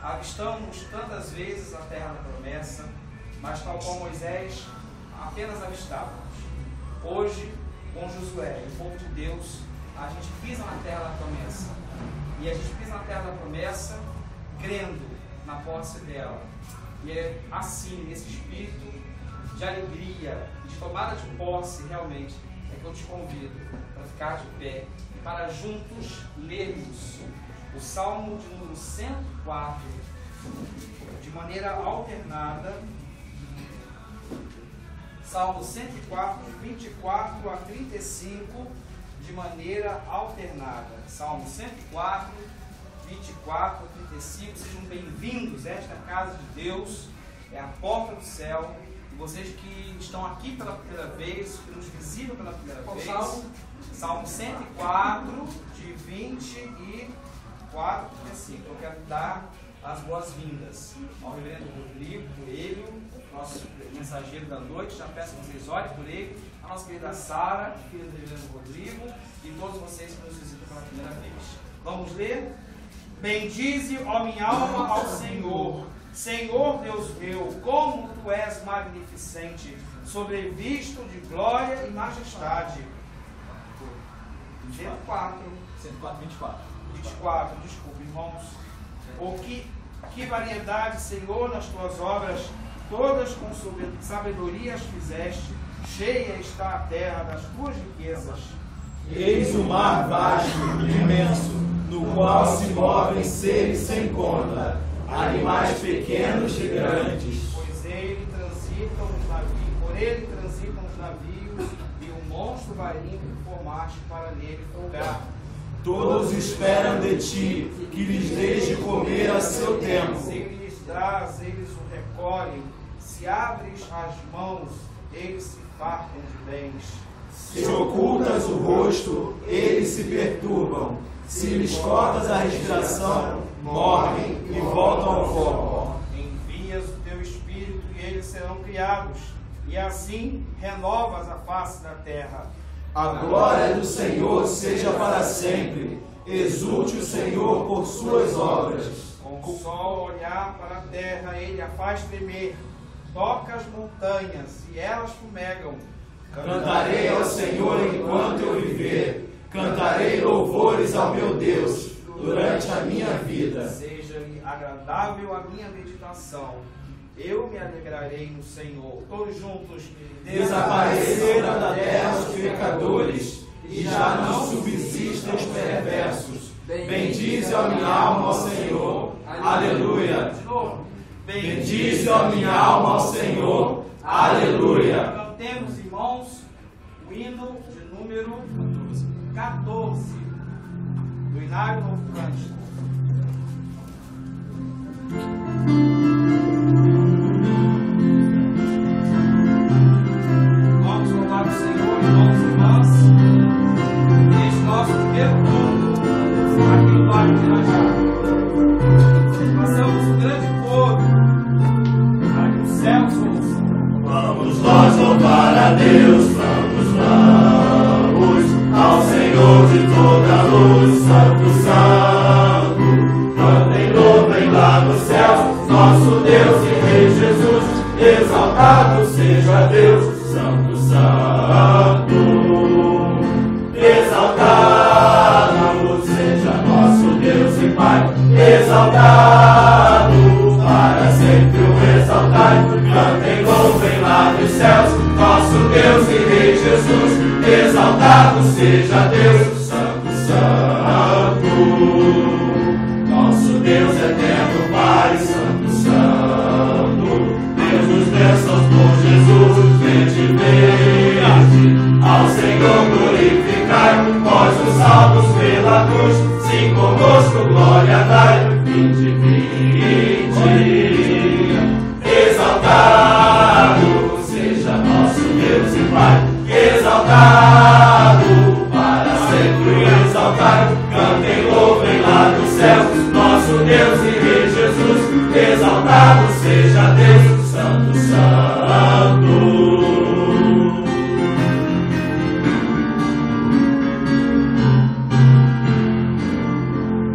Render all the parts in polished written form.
Avistamos tantas vezes a terra da promessa, mas tal qual Moisés apenas avistávamos. Hoje, com Josué e o povo de Deus, a gente pisa na terra da promessa. E a gente pisa na terra da promessa crendo na posse dela. E é assim, nesse espírito de alegria, de tomada de posse realmente, é que eu te convido para ficar de pé, para juntos lermos o Salmo de número 104, de maneira alternada. Salmo 104, 24 a 35, de maneira alternada. Salmo 104, 24 a 35, sejam bem-vindos. Esta casa de Deus é a porta do céu. E vocês que estão aqui pela primeira vez, que nos visitam pela primeira vez, Salmo 104, de 24 a 35. Eu quero dar as boas-vindas ao reverendo Rodrigo Coelho, nosso mensageiro da noite. Já peço que vocês orem por ele, a nossa querida Sara, filha do reverendo Rodrigo, e todos vocês que nos visitam pela primeira vez. Vamos ler? Bendize, ó minha alma, ao Senhor. Senhor Deus meu, como tu és magnificente, sobrevisto de glória e majestade. 24, desculpe, irmãos. Que variedade, Senhor, nas tuas obras, todas com sabedoria as fizeste, cheia está a terra das tuas riquezas. Eis o mar vasto, imenso, no qual se movem seres sem conta, animais pequenos e grandes. Por ele transitam os navios, e o monstro marinho que formaste para nele folgar. Todos esperam de ti, que lhes deis de comer a seu tempo. Se lhes dás, eles o recolhem. Se abres as mãos, eles se fartam de bens. Se ocultas o rosto, eles se perturbam. Se lhes cortas a respiração, morrem e voltam ao pó. Envias o teu espírito e eles serão criados, e assim renovas a face da terra. A glória do Senhor seja para sempre. Exulte o Senhor por suas obras. Com o sol olhar para a terra, ele a faz tremer. Toca as montanhas e elas fumegam. Cantarei ao Senhor enquanto eu viver. Cantarei louvores ao meu Deus durante a minha vida. Seja-lhe agradável a minha meditação. Eu me alegrarei no Senhor. Todos juntos. Desapareceram da terra os pecadores, e já não subsistem os perversos. Bendize a minha alma ao Senhor. Aleluia. De novo. Bendize a minha alma ao Senhor. Aleluia. Cantemos, irmãos, o hino de número 14 do Inário Novo Cântico. Vamos louvar o Senhor, irmãos e irmãs, neste nosso primeiro culto aqui no Vale do Irajá. Passamos um grande coro para que o céu se ouça. Vamos nós louvar a Deus, vamos ao Senhor de toda a luz, Santo, Santo. Cantem, louvem lá nos céus, nosso Deus e Rei Jesus. Exaltado seja Deus, Santo, Santo. Exaltado seja nosso Deus e Pai. Exaltado para sempre o exaltai. Cantem, louvem lá nos céus, nosso Deus e Rei Jesus, exaltado seja Deus, Santo, Santo. Nosso Deus eterno, Pai, Santo, Santo. Deus dos bênçãos por Jesus, vede, vede. Ao Senhor glorificai, vós os salvos pela cruz, sim, conosco glória dai, vinde, vinde. Exaltado seja nosso Deus e Pai, exaltado, para sempre exaltado, cantem, louvem lá dos céus, nosso Deus e Rei Jesus, exaltado seja Deus, Santo, Santo.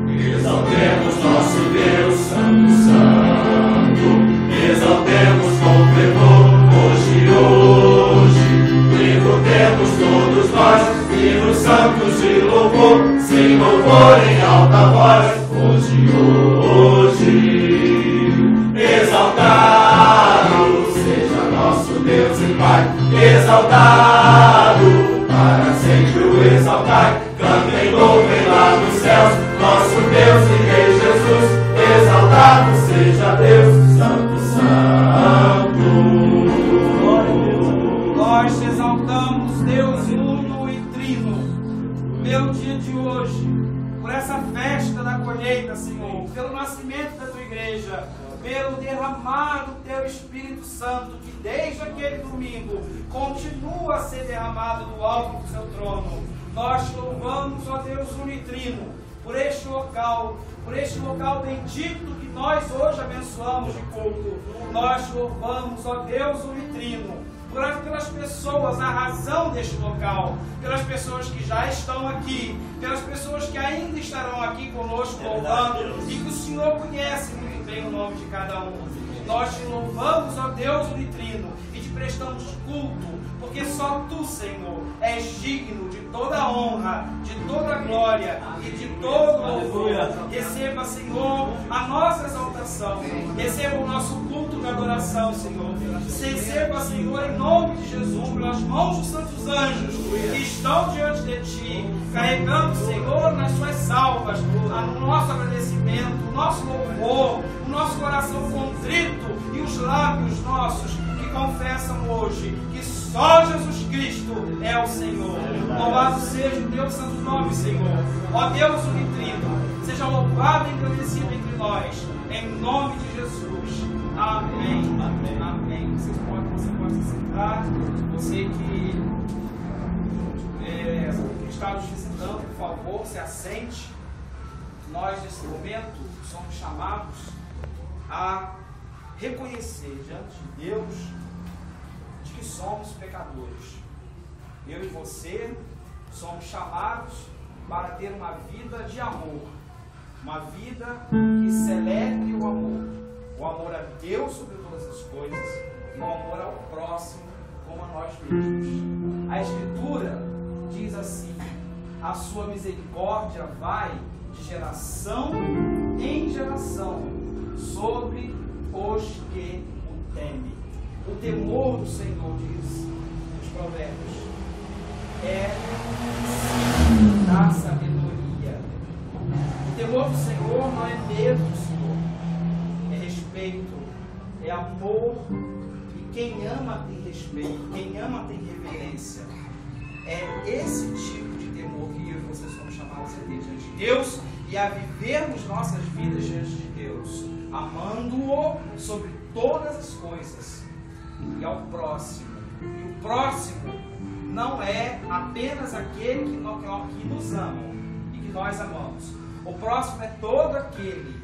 Exaltemos nosso Deus, Santo, Santo, exaltemos com fervor, hoje, levantemos todos nós, vivos santos de louvor, sem louvor em alta voz, hoje, exaltado seja nosso Deus e Pai, exaltado, para sempre o exaltai, cantem, louvem lá nos céus, nosso Deus e Rei Jesus, exaltado seja Deus, Santo, Santo. Nós te exaltamos, Deus uno e trino, pelo dia de hoje, por essa festa da colheita, Senhor, pelo nascimento da tua igreja, pelo derramar do teu Espírito Santo, que desde aquele domingo continua a ser derramado do alto do seu trono. Nós te louvamos, ó Deus unitrino, por este local bendito que nós hoje abençoamos de culto. Nós te louvamos, ó Deus unitrino, pelas pessoas, a razão deste local, pelas pessoas que já estão aqui, pelas pessoas que ainda estarão aqui conosco louvando, e que o Senhor conhece muito bem o nome de cada um. Nós te louvamos, ó Deus unitrino, e te prestamos culto, porque só tu, Senhor, és digno de toda a honra, de toda a glória e de todo o louvor. Receba, Senhor, a nossa exaltação, receba o nosso culto de adoração, Senhor. Receba, Senhor, em nome de Jesus, pelas mãos dos santos anjos que estão diante de ti, carregando, Senhor, nas suas salvas, o nosso agradecimento, o nosso louvor, o nosso coração contrito e os lábios nossos que confessam hoje que só Jesus Cristo é o Senhor. Louvado seja o teu santo nome, Senhor. Ó Deus unitrino, seja louvado e engrandecido entre nós, em nome de Jesus. Amém. Amém. Amém. Você pode se sentar. Você que está nos visitando, por favor, se assente. Nós, nesse momento, somos chamados a reconhecer diante de Deus de que somos pecadores. Eu e você somos chamados para ter uma vida de amor, uma vida que celebre o amor a Deus sobre todas as coisas e o amor ao próximo como a nós mesmos. A Escritura diz assim: a sua misericórdia vai de geração em geração sobre os que o temem. O temor do Senhor, diz os provérbios, é da sabedoria. O temor do Senhor não é medo do Senhor, é respeito, é amor. E quem ama tem respeito, quem ama tem reverência. É esse tipo de temor que eu e você somos chamados a ter diante de Deus e a vivermos nossas vidas diante de Deus, amando-o sobre todas as coisas e ao próximo. E o próximo não é apenas aquele que nos ama e que nós amamos. O próximo é todo aquele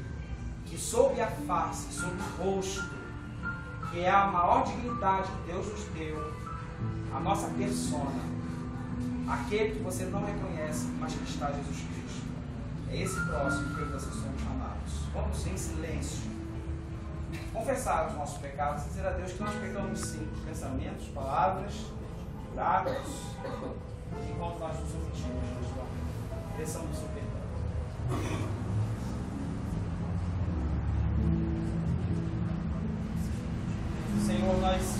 que sob a face, sob o rosto, que é a maior dignidade que Deus nos deu, a nossa persona, aquele que você não reconhece, mas que está Jesus Cristo. É esse próximo que vocês somos chamados. Vamos em silêncio confessar os nossos pecados, dizer a Deus que nós pecamos sim, pensamentos, palavras, atos, enquanto nós nos omitimos, peçamos o seu perdão. Senhor, nós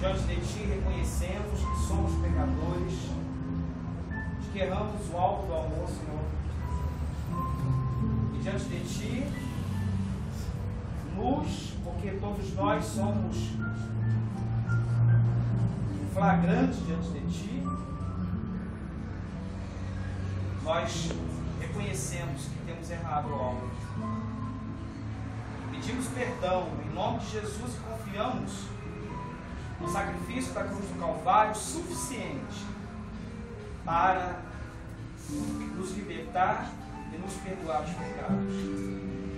Diante de Ti reconhecemos que somos pecadores, de que erramos o alvo do amor, Senhor. E diante de Ti, porque todos nós somos flagrantes diante de Ti, nós reconhecemos que temos errado o alvo. Pedimos perdão em nome de Jesus e confiamos no sacrifício da cruz do Calvário suficiente para nos libertar e nos perdoar os pecados.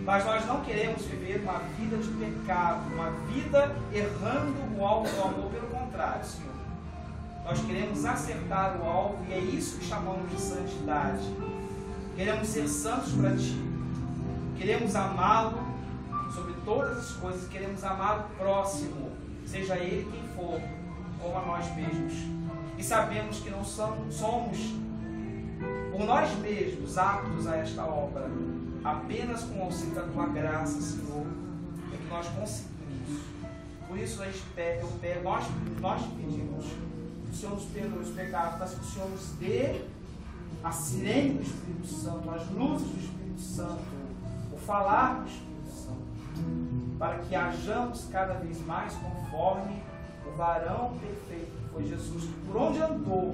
Mas nós não queremos viver uma vida de pecado, uma vida errando o alvo do amor, pelo contrário, Senhor. Nós queremos acertar o alvo e é isso que chamamos de santidade. Queremos ser santos para Ti. Queremos amá-lo sobre todas as coisas. Queremos amar o próximo, seja ele quem for, como a nós mesmos. E sabemos que não somos, por nós mesmos, aptos a esta obra. Apenas com o auxílio da Tua graça, Senhor, é que nós conseguimos. Por isso nós pedimos que o Senhor nos perdoe os pecados, mas que o Senhor nos dê a sirene do Espírito Santo, as luzes do Espírito Santo, o falar do Espírito Santo, para que hajamos cada vez mais conforme o varão perfeito que foi Jesus, que por onde andou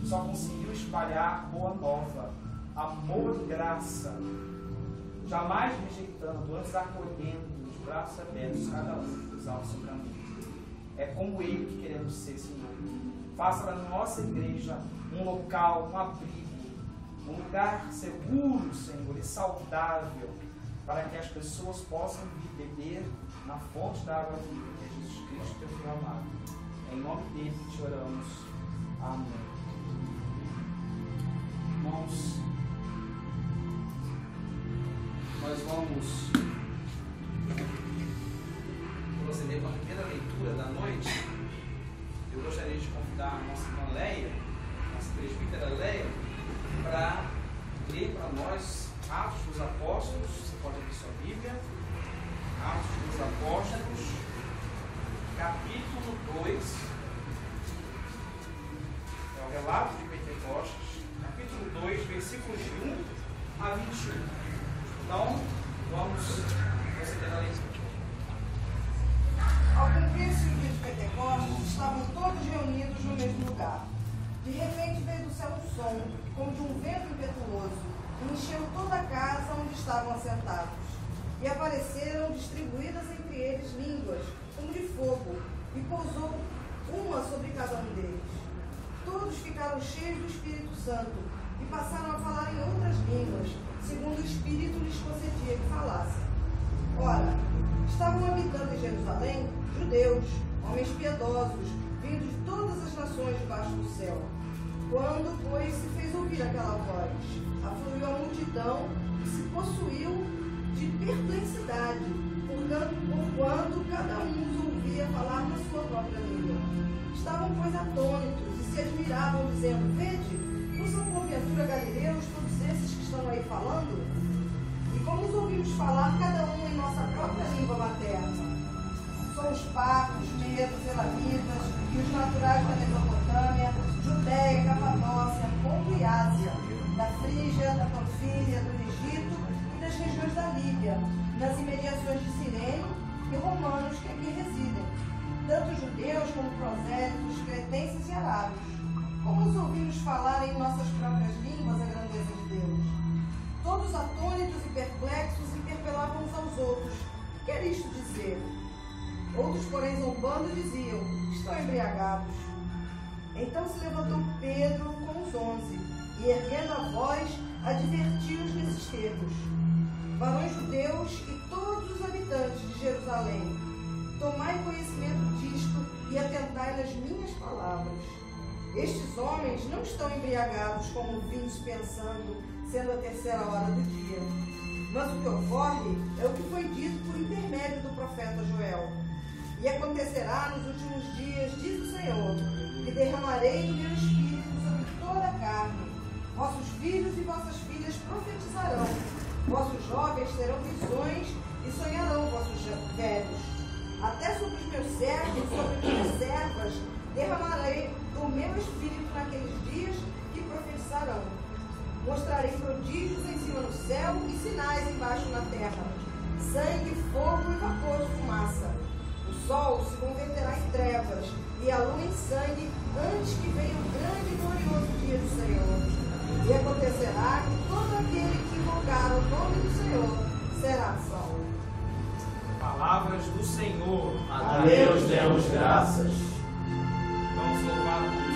só conseguiu espalhar boa nova, amor e graça, jamais rejeitando, antes acolhendo, os braços abertos, cada um que cruzar o seu caminho. É como Ele que queremos ser, Senhor. Faça da nossa igreja um local, um abrigo, um lugar seguro, Senhor, e saudável, para que as pessoas possam vir beber na fonte da água viva, que é Jesus Cristo, Teu Filho amado. Em nome dele que te oramos. Amém. Irmãos, nós vamos proceder com a primeira leitura da noite. Eu gostaria de convidar a nossa irmã Leia, nossa presbítera Leia, para ler para nós Atos dos Apóstolos. Você pode abrir sua Bíblia. Atos dos Apóstolos, capítulo 2. É o relato de Pentecostes, capítulo 2, versículos de 1 a 21. Então, vamos proceder a leitura. Ao cumprir-se o dia de Pentecostes, estavam todos reunidos no mesmo lugar. De repente veio do céu um som, como de um vento impetuoso, e encheu toda a casa onde estavam assentados. E apareceram distribuídas entre eles línguas, como de fogo, e pousou uma sobre cada um deles. Todos ficaram cheios do Espírito Santo, e passaram a falar em outras línguas, segundo o Espírito lhes concedia que falassem. Ora, estavam habitando em Jerusalém judeus, homens piedosos, vindos de todas as nações debaixo do céu. Quando, pois, se fez ouvir aquela voz, afluiu a multidão e se possuiu de perplexidade, porquanto cada um os ouvia falar na sua própria língua. Estavam, pois, atônitos e se admiravam, dizendo: Vede, não são porventura galileus todos esses que estão aí falando? E como os ouvimos falar, cada um em nossa própria língua materna? São os partos, medos, elamitas e os naturais da Mesopotâmia, Judéia, Capadócia, Ponto e Ásia, da Frígia, da Panfília, do Egito e das regiões da Líbia, nas imediações de Cirene, e romanos que aqui residem, tanto judeus como prosélitos, cretenses e arábios. Como os ouvimos falar em nossas próprias línguas a grandeza de Deus? Todos atônitos e perplexos interpelavam uns aos outros: que quer isto dizer? Outros, porém, zombando, diziam: estão embriagados. Então se levantou Pedro com os 11, e erguendo a voz, advertiu-os nesses termos: varões judeus e todos os habitantes de Jerusalém, tomai conhecimento disto e atentai nas minhas palavras. Estes homens não estão embriagados como vinhos pensando, sendo a terceira hora do dia. Mas o que ocorre é o que foi dito por intermédio do profeta Joel. E acontecerá nos últimos dias, diz o Senhor, que derramarei do meu espírito sobre toda a carne. Vossos filhos e vossas filhas profetizarão. Vossos jovens terão visões e sonharão vossos velhos. Até sobre os meus servos e sobre minhas servas Mostrarei prodígios em cima no céu e sinais embaixo na terra: sangue, fogo e vapor de fumaça. O sol se converterá em trevas e a lua em sangue, antes que venha o grande e glorioso dia do Senhor. E acontecerá que todo aquele que invocar o nome do Senhor será salvo. Palavras do Senhor. A Deus demos graças. Vamos louvar a Deus.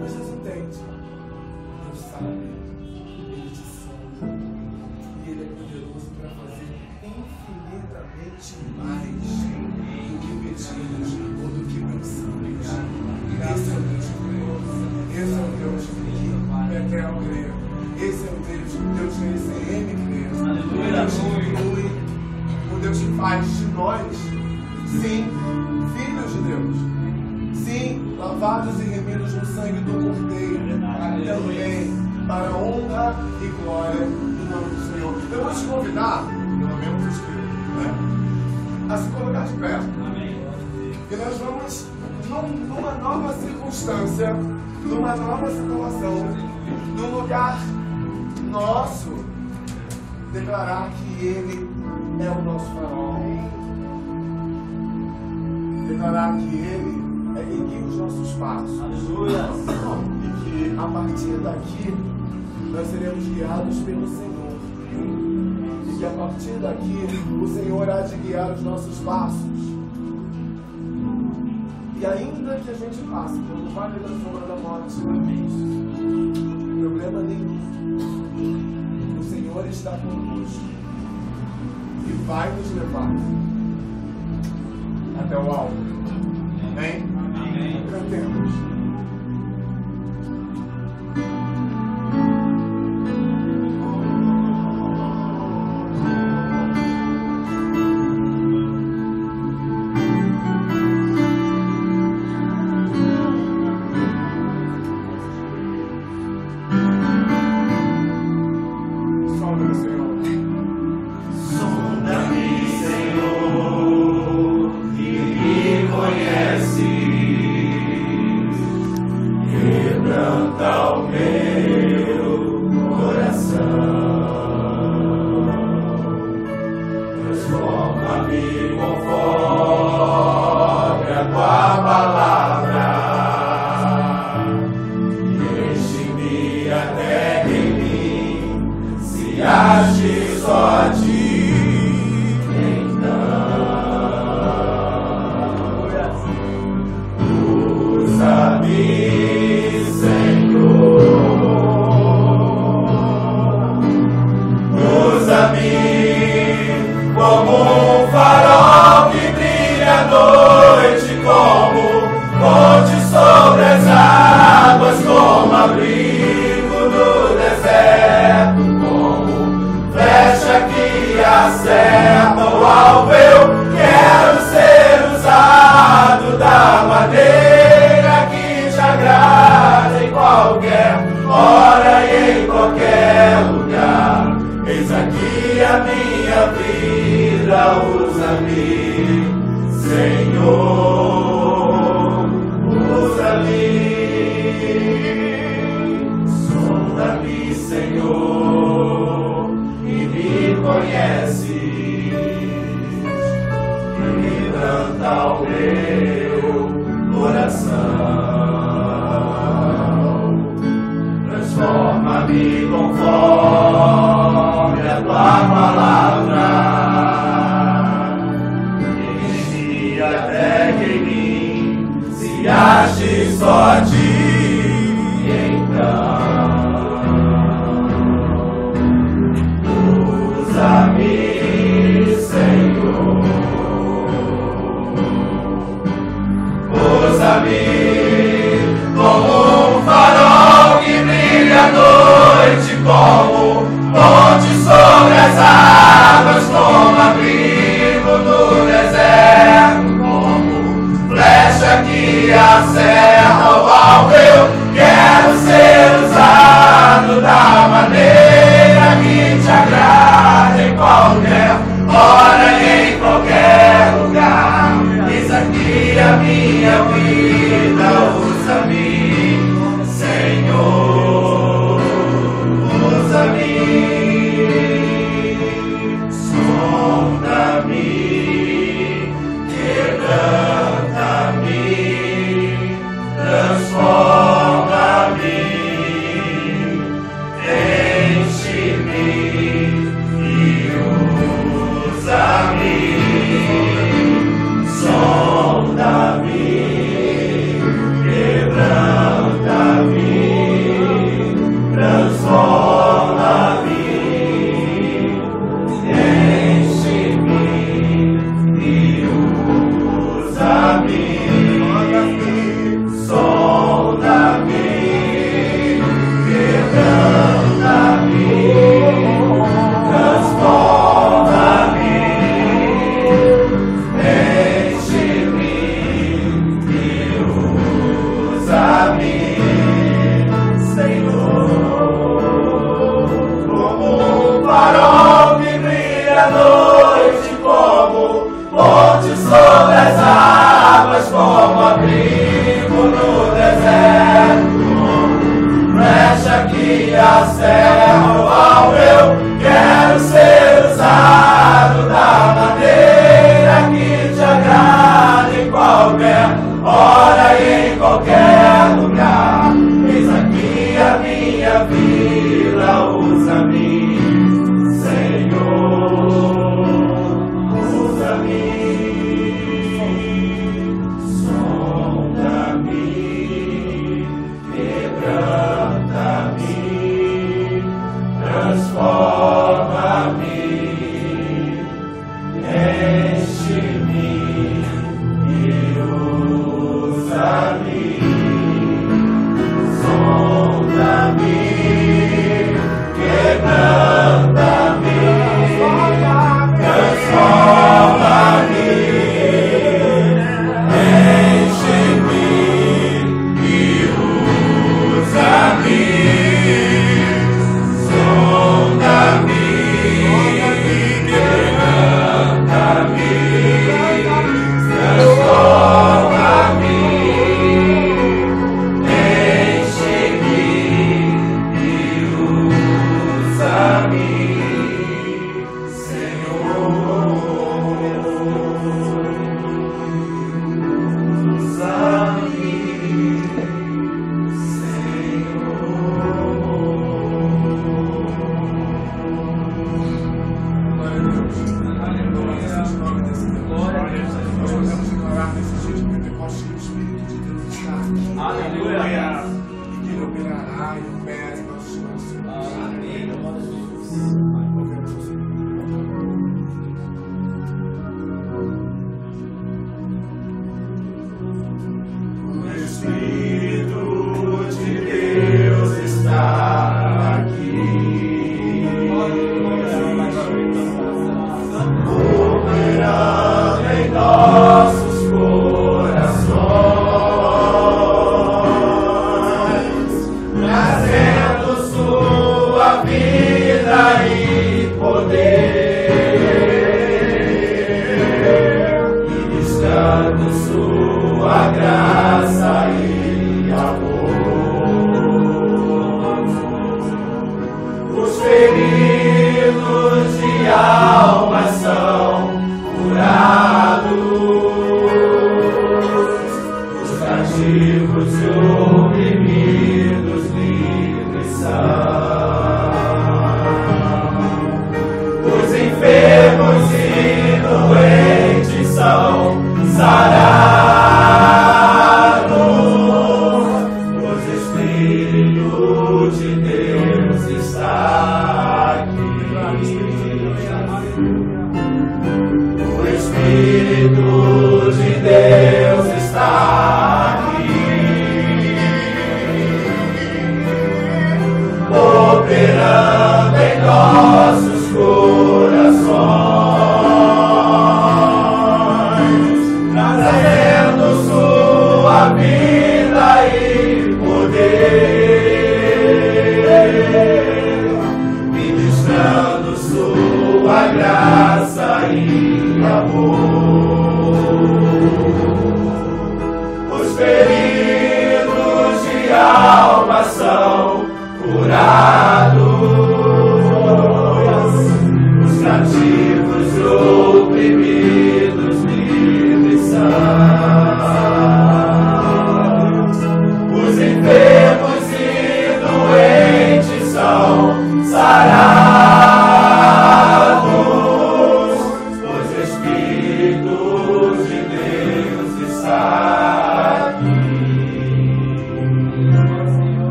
Mas Deus entende. Deus sabe. Ele te sonda. quero crer. Esse é o Deus que ele crê. Aleluia. O Deus que inclui, o Deus que faz de nós, sim, filhos de Deus. Sim, lavados e remidos no sangue do Cordeiro. Também, para a honra e glória do nome do Senhor. Eu vou te convidar, pelo menos os que, né, a se colocar de pé. Amém. E nós vamos, numa nova circunstância, numa nova situação, num lugar nosso, declarar que Ele é o nosso farol. Declarar que Ele é quem guia os nossos passos. Aleluia. E que a partir daqui nós seremos guiados pelo Senhor. E que a partir daqui o Senhor há de guiar os nossos passos. E ainda que a gente passe pelo vale da sombra da morte, problema nenhum. O Senhor está conosco e vai nos levar até o alto. Amém? Amém. Cantemos. Usa-me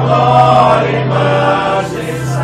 Glória, imagem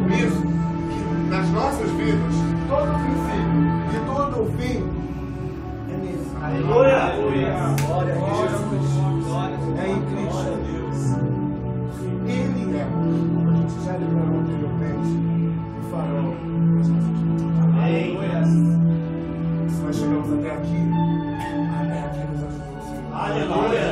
compromisso que nas nossas vidas, todo o princípio e todo o fim é nisso. Aleluia! Glória a Jesus. É em Cristo. Ele é, como a gente já declarou anteriormente, o farol das nossas vidas. Amém. Se nós chegamos até aqui nos ajudou o Senhor. Aleluia!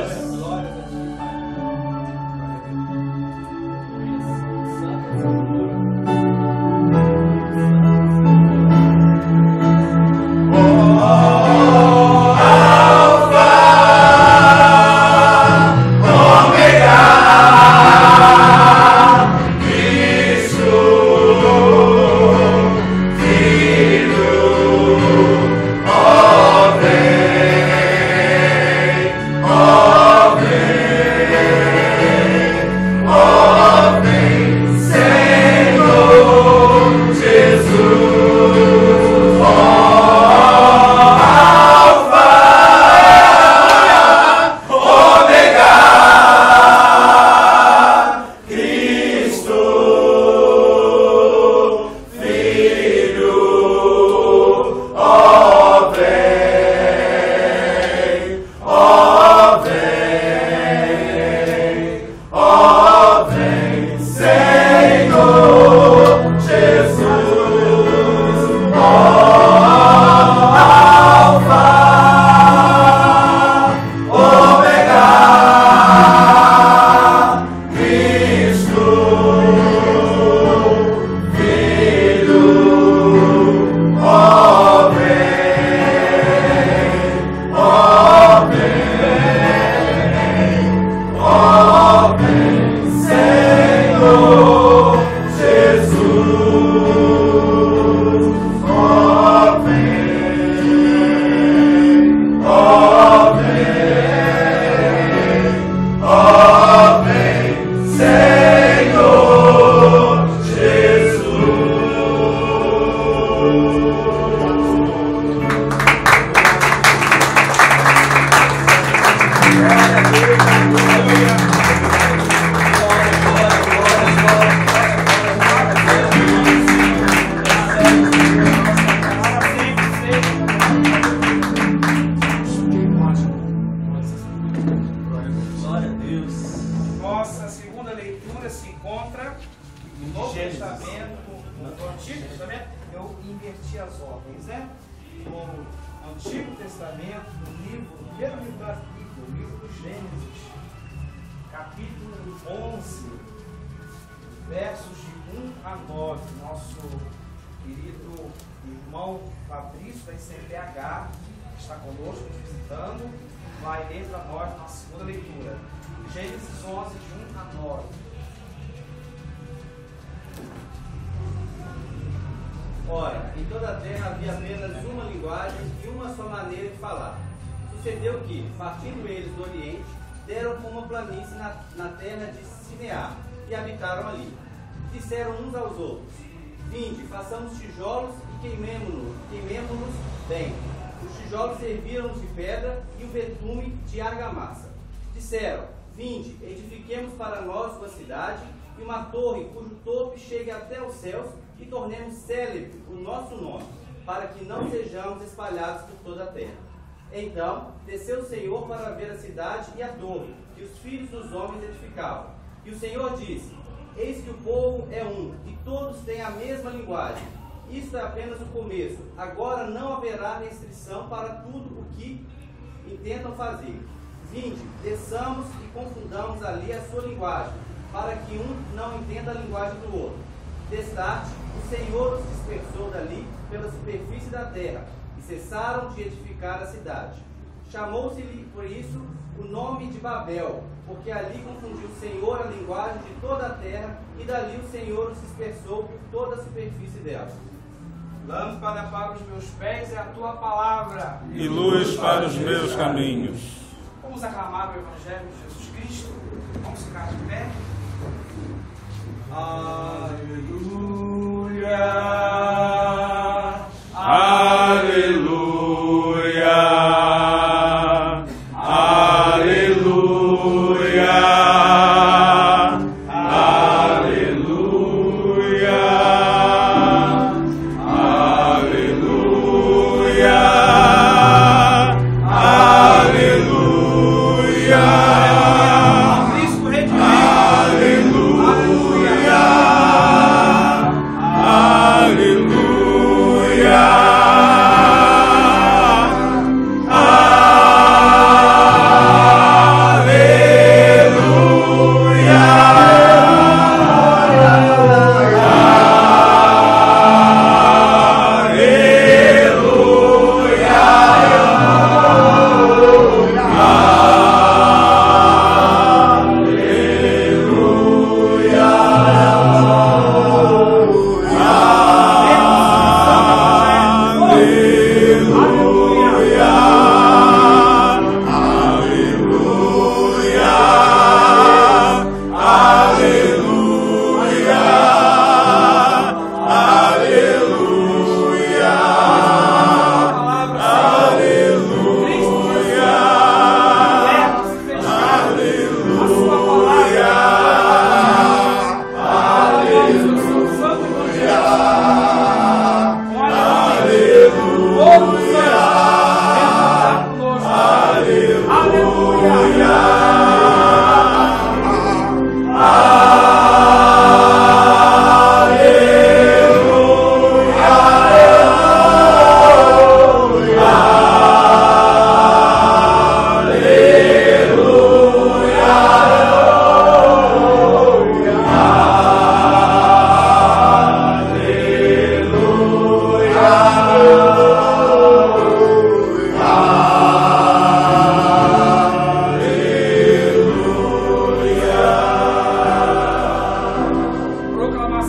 Ora, em toda a terra havia apenas uma linguagem e uma só maneira de falar. Sucedeu que, partindo eles do Oriente, deram com uma planície na terra de Sinear e habitaram ali. Disseram uns aos outros: Vinde, façamos tijolos e queimemo-nos bem. Os tijolos serviram-nos de pedra e o betume de argamassa. Disseram: Vinde, edifiquemos para nós uma cidade e uma torre cujo topo chegue até os céus e tornemos célebre o nosso nome, para que não sejamos espalhados por toda a terra. Então desceu o Senhor para ver a cidade e a torre que os filhos dos homens edificavam. E o Senhor disse: Eis que o povo é um, e todos têm a mesma linguagem. Isto é apenas o começo. Agora não haverá restrição para tudo o que intentam fazer. Vinde, desçamos e confundamos ali a sua linguagem, para que um não entenda a linguagem do outro. Destarte, o Senhor os dispersou dali pela superfície da terra, e cessaram de edificar a cidade. Chamou-se-lhe, por isso, o nome de Babel, porque ali confundiu o Senhor a linguagem de toda a terra, e dali o Senhor os dispersou por toda a superfície dela. Lâmpada para os meus pés é a tua palavra, e luz para os meus caminhos. Vamos aclamar o Evangelho de Jesus Cristo. Vamos ficar de pé. Aleluia, aleluia, aleluia, aleluia.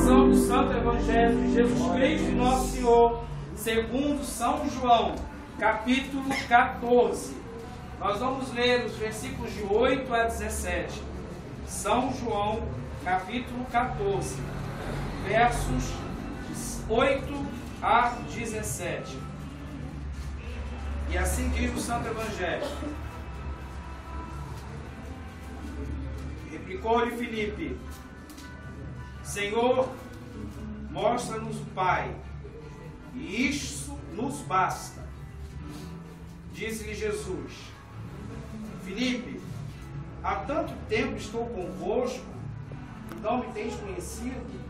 proclamação do Santo Evangelho de Jesus Cristo, nosso Senhor, segundo São João, capítulo 14. Nós vamos ler os versículos de 8 a 17. São João, capítulo 14, versos 8 a 17. E assim diz o Santo Evangelho. Replicou-lhe Filipe: Senhor, mostra-nos o Pai, e isso nos basta. Disse-lhe Jesus: Filipe, há tanto tempo estou convosco, e não me tens conhecido?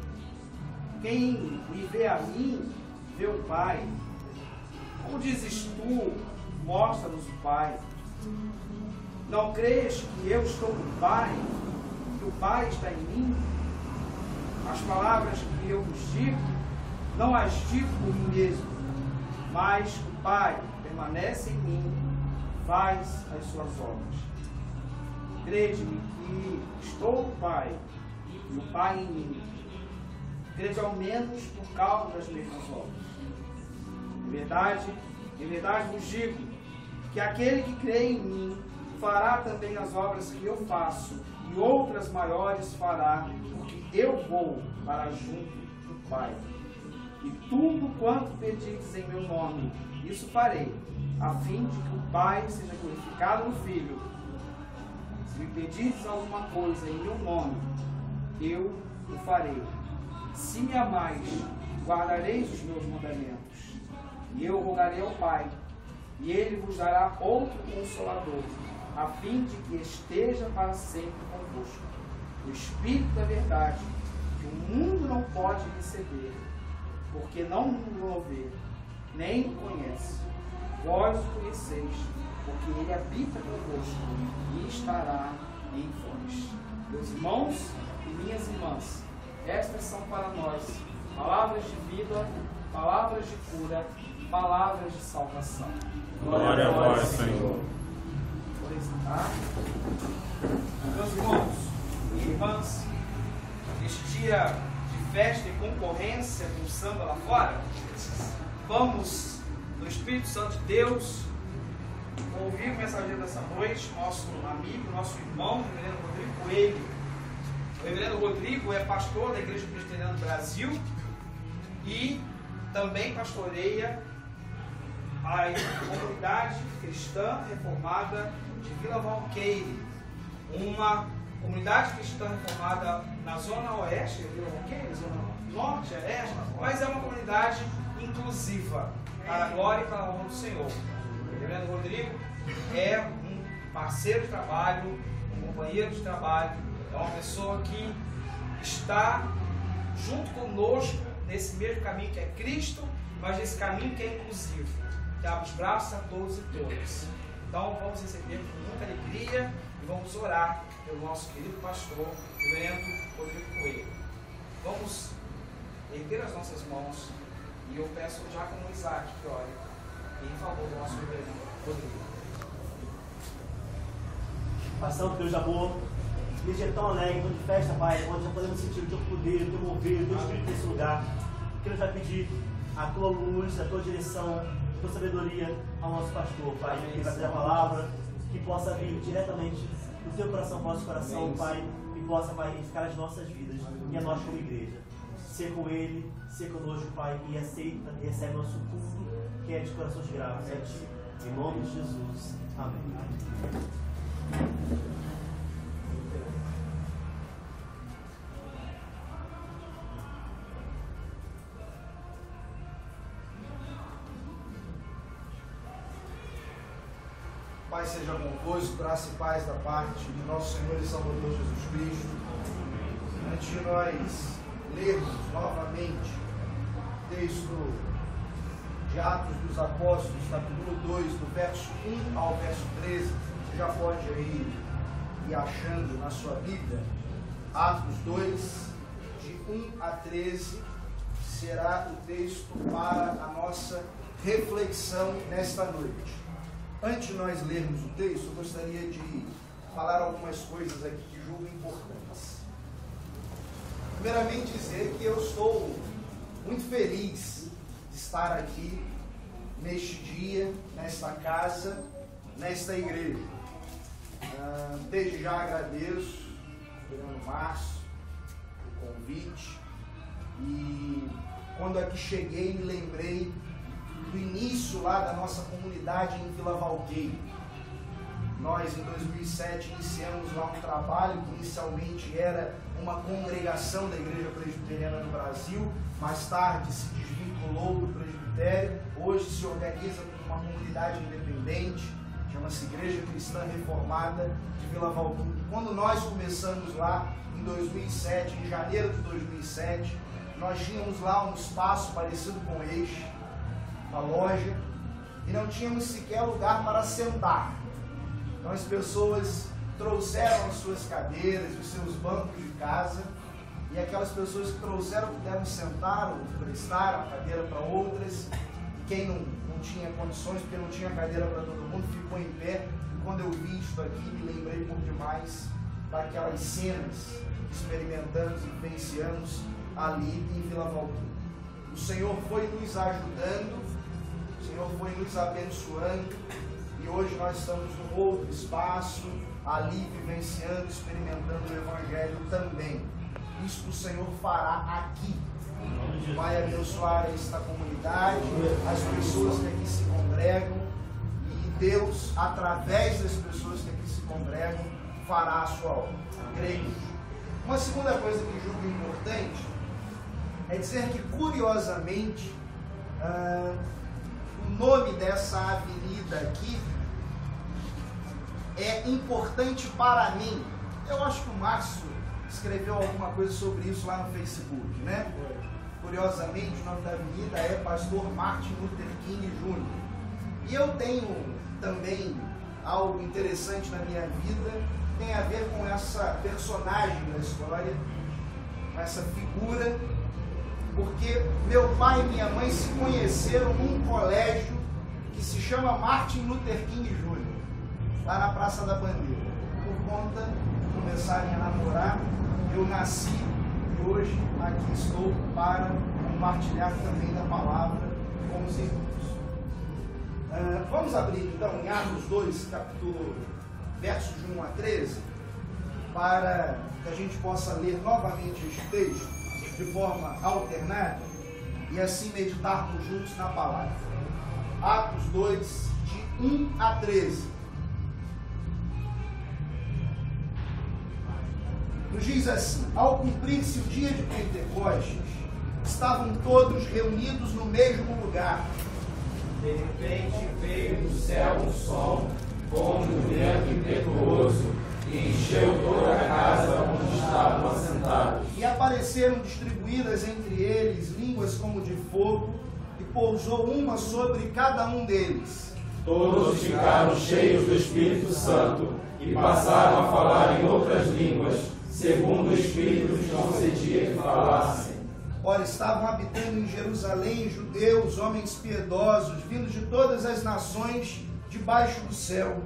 Quem me vê a mim, vê o Pai. Como dizes tu, mostra-nos o Pai? Não crês que eu estou com o Pai, que o Pai está em mim? As palavras que eu vos digo, não as digo por mim mesmo, mas o Pai permanece em mim, faz as suas obras. Crede-me que estou no Pai, e o Pai em mim. Crede ao menos por causa das mesmas obras. Em verdade vos digo, que aquele que crê em mim fará também as obras que eu faço, e outras maiores fará, porque eu vou para junto do Pai. E tudo quanto pedires em meu nome, isso farei, a fim de que o Pai seja glorificado no Filho. Se me pedires alguma coisa em meu nome, eu o farei. Se me amais, guardareis os meus mandamentos. E eu rogarei ao Pai, e Ele vos dará outro Consolador, a fim de que esteja para sempre convosco. O Espírito da verdade, que o mundo não pode receber, porque não o vê, nem o conhece. Vós o conheceis, porque Ele habita convosco e estará em vós. Meus irmãos e minhas irmãs, estas são para nós palavras de vida, palavras de cura, palavras de salvação. Glória a vós, Senhor. Meus irmãos e irmãs, este dia de festa e concorrência com samba lá fora, vamos, no Espírito Santo de Deus, ouvir o mensageiro dessa noite, nosso amigo, nosso irmão, o reverendo Rodrigo Coelho. O reverendo Rodrigo é pastor da Igreja Presbiteriana do Brasil e também pastoreia a comunidade cristã reformada de Vila Valqueire, uma comunidade cristã reformada na zona oeste de Vila Valqueire, zona norte, oeste, mas é uma comunidade inclusiva, para a glória e para a honra do Senhor. O reverendo Rodrigo é um parceiro de trabalho, um companheiro de trabalho, é uma pessoa que está junto conosco nesse mesmo caminho que é Cristo, mas nesse caminho que é inclusivo, que abre os braços a todos e todas. Então vamos receber com muita alegria e vamos orar pelo nosso querido pastor, reverendo Rodrigo Coelho. Vamos erguer as nossas mãos e eu peço já como Isaac que ore em favor do nosso reverendo Rodrigo. Pai Santo, Deus de amor, esse dia tão alegre, tão de festa, Pai, onde já podemos sentir o Teu poder, o Teu mover, o Teu Espírito nesse lugar. Que nos vai pedir a Tua luz, a Tua direção, a Tua sabedoria ao nosso pastor, Pai, que vai trazer a palavra, que possa vir diretamente do Teu coração para o nosso coração, Pai, e possa, Pai, edificar as nossas vidas e a nós como igreja. Ser com Ele, ser conosco, Pai, e aceita e recebe o nosso culto, que é de corações gratos a Ti. Em nome de Jesus. Amém. Pai seja convosco, graça e paz da parte de nosso Senhor e Salvador Jesus Cristo. Antes de nós lermos novamente o texto de Atos dos Apóstolos, capítulo 2, do verso 1 ao verso 13, você já pode aí ir achando na sua Bíblia, Atos 2, de 1 a 13, será o texto para a nossa reflexão nesta noite. Antes de nós lermos o texto, eu gostaria de falar algumas coisas aqui que julgo importantes. Primeiramente dizer que eu estou muito feliz de estar aqui neste dia, nesta casa, nesta igreja. Desde já agradeço, Fernando Márcio, o convite. E quando aqui cheguei, me lembrei do início lá da nossa comunidade em Vila Valqueire. Nós, em 2007, iniciamos lá um trabalho que inicialmente era uma congregação da Igreja Presbiteriana do Brasil, mais tarde se desvinculou do presbitério, hoje se organiza como uma comunidade independente, chama-se Igreja Cristã Reformada de Vila Valqueire. Quando nós começamos lá, em 2007, em janeiro de 2007, nós tínhamos lá um espaço parecido com este, uma loja, e não tínhamos sequer lugar para sentar. Então as pessoas trouxeram as suas cadeiras, os seus bancos de casa, e aquelas pessoas que trouxeram puderam sentar ou prestaram a cadeira para outras, e quem não tinha condições, porque não tinha cadeira para todo mundo, ficou em pé. E quando eu vi isto aqui, me lembrei por demais daquelas cenas que experimentamos e vivenciamos ali em Vila Valqueire. O Senhor foi nos ajudando, o Senhor foi nos abençoando, e hoje nós estamos num outro espaço, ali vivenciando, experimentando o Evangelho também. Isso o Senhor fará aqui. Vai abençoar esta comunidade, as pessoas que aqui se congregam, e Deus, através das pessoas que aqui se congregam, fará a sua obra. Creio. Uma segunda coisa que julgo importante é dizer que, curiosamente, o nome dessa avenida aqui é importante para mim. Eu acho que o Márcio escreveu alguma coisa sobre isso lá no Facebook, né? Curiosamente, o nome da avenida é Pastor Martin Luther King Jr. E eu tenho também algo interessante na minha vida, que tem a ver com essa personagem da história, com essa figura, porque meu pai e minha mãe se conheceram num colégio que se chama Martin Luther King Jr., lá na Praça da Bandeira. Por conta de começarem a namorar, eu nasci e hoje aqui estou para compartilhar também da palavra com os irmãos. Vamos abrir então em Atos 2, capítulo, versos de 1 a 13, para que a gente possa ler novamente este texto de forma alternada e assim meditarmos juntos na palavra. Atos 2, de 1 a 13. Nos diz assim: ao cumprir-se o dia de Pentecostes, estavam todos reunidos no mesmo lugar. De repente veio do céu um som, como um vento impetuoso, e encheu toda a casa onde estavam assentados. E apareceram distribuídas entre eles línguas como de fogo, e pousou uma sobre cada um deles. Todos ficaram cheios do Espírito Santo e passaram a falar em outras línguas, segundo o Espírito lhes concedia que falassem. Ora, estavam habitando em Jerusalém judeus, homens piedosos, vindos de todas as nações debaixo do céu.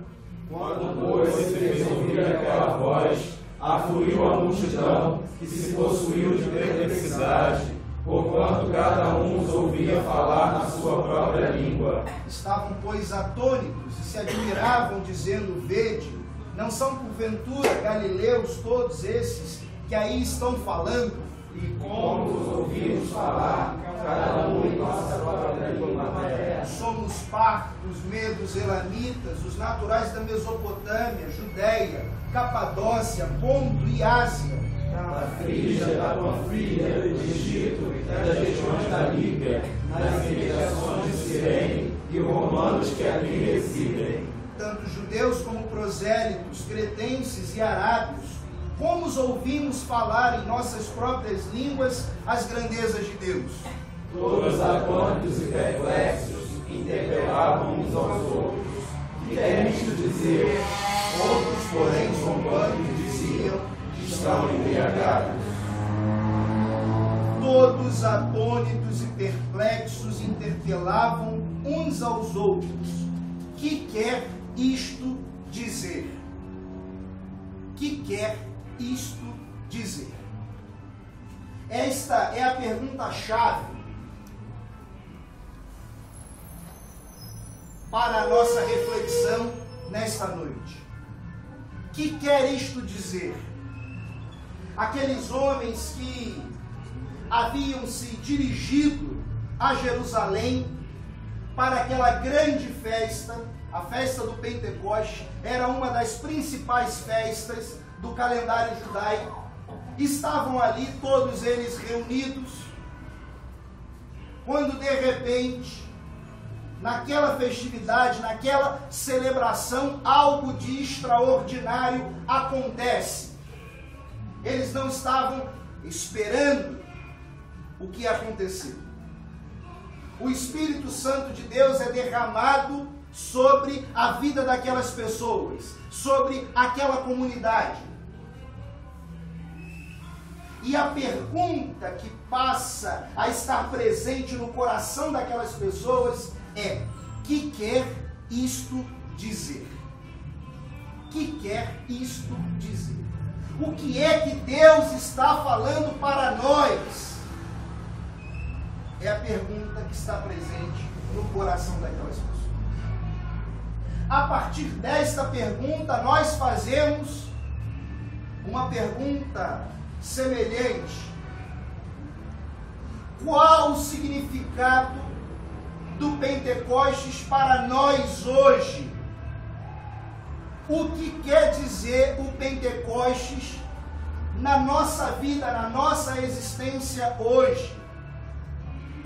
Quando, pois, se fez ouvir aquela voz, afluiu a multidão, que se possuiu de perplexidade, porquanto cada um os ouvia falar na sua própria língua. Estavam, pois, atônitos e se admiravam, dizendo: vede, não são porventura galileus todos esses que aí estão falando? E como os ouvimos falar, cada um em nossa própria língua materna. Somos partos, medos, elamitas, os naturais da Mesopotâmia, Judéia, Capadócia, Ponto e Ásia, da Frígia, da Panfilha, do Egito e das regiões da Líbia, nas imediações de Cirene, e romanos que ali residem. Tanto judeus como prosélitos, cretenses e arábios, como os ouvimos falar em nossas próprias línguas as grandezas de Deus. Todos atônitos e perplexos interpelavam uns aos outros. Que é isto dizer? Outros, porém, zombando, diziam: estão embriagados. Todos atônitos e perplexos interpelavam uns aos outros: que quer isto dizer? Que quer isto dizer? esta é a pergunta-chave para a nossa reflexão nesta noite. Que quer isto dizer? Aqueles homens que haviam se dirigido a Jerusalém para aquela grande festa, a festa do Pentecoste, era uma das principais festas do calendário judaico. Estavam ali todos eles reunidos, quando de repente, naquela festividade, naquela celebração, algo de extraordinário acontece. Eles não estavam esperando o que ia acontecer. O Espírito Santo de Deus é derramado sobre a vida daquelas pessoas, sobre aquela comunidade. E a pergunta que passa a estar presente no coração daquelas pessoas é: que quer isto dizer? Que quer isto dizer? O que é que Deus está falando para nós? É a pergunta que está presente no coração daquelas pessoas. A partir desta pergunta, nós fazemos uma pergunta semelhante. Qual o significado do Pentecostes para nós hoje? O que quer dizer o Pentecostes na nossa vida, na nossa existência hoje?